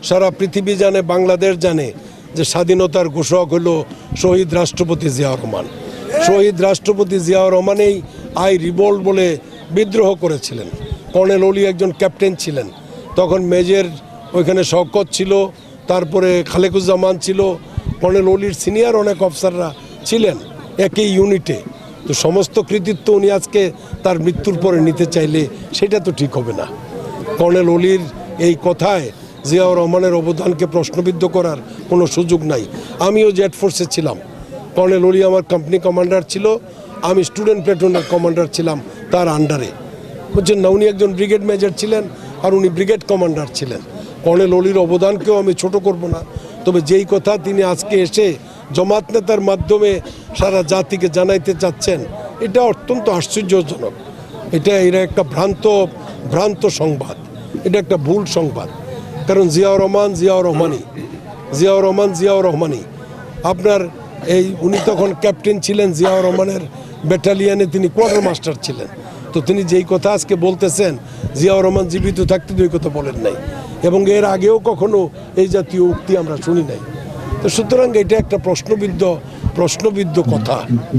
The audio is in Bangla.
সারা পৃথিবী জানে, বাংলাদেশ জানে যে স্বাধীনতার ঘোষক হলো শহীদ রাষ্ট্রপতি জিয়াউর রহমান। শহীদ রাষ্ট্রপতি জিয়াউর রহমানেই আই রিভোল্ট বলে বিদ্রোহ করেছিলেন। কর্নেল অলি একজন ক্যাপ্টেন ছিলেন, তখন মেজর ওইখানে শওকত ছিল, তারপরে খালেকুজ্জামান ছিল, কর্নেল অলির সিনিয়র অনেক অফিসাররা ছিলেন একই ইউনিটে। তো সমস্ত কৃতিত্ব উনি আজকে তার মৃত্যুর পরে নিতে চাইলে সেটা তো ঠিক হবে না। কর্নেল অলির এই কথায় জিয়াউর রহমানের অবদানকে প্রশ্নবিদ্ধ করার কোনো সুযোগ নাই। আমিও জেট ফোর্সে ছিলাম, কর্নেল অলি আমার কোম্পানি কমান্ডার ছিল, আমি স্টুডেন্ট প্লেটুনের কমান্ডার ছিলাম তার আন্ডারে। বুঝছেন না, উনি একজন ব্রিগেড মেজর ছিলেন আর উনি ব্রিগেড কমান্ডার ছিলেন। কর্নেল অলির অবদানকেও আমি ছোট করব না, তবে যেই কথা তিনি আজকে এসে জামাত নেতার মাধ্যমে সারা জাতিকে জানাইতে চাচ্ছেন, এটা অত্যন্ত আশ্চর্যজনক। এরা একটা ভ্রান্ত সংবাদ, এটা একটা ভুল সংবাদ। কারণ জিয়াউর রহমানই আপনার উনি তখন ক্যাপ্টেন ছিলেন, জিয়াউর রহমানের ব্যাটালিয়ানে তিনি কোয়ার্টার মাস্টার ছিলেন। তো তিনি যেই কথা আজকে বলতেছেন, জিয়াউর রহমান জীবিত থাকতে তো এই কথা বলেন নাই, এবং এর আগেও কখনো এই জাতীয় উক্তি আমরা শুনি নাই। তো সুতরাং এটা একটা প্রশ্নবিদ্ধ কথা।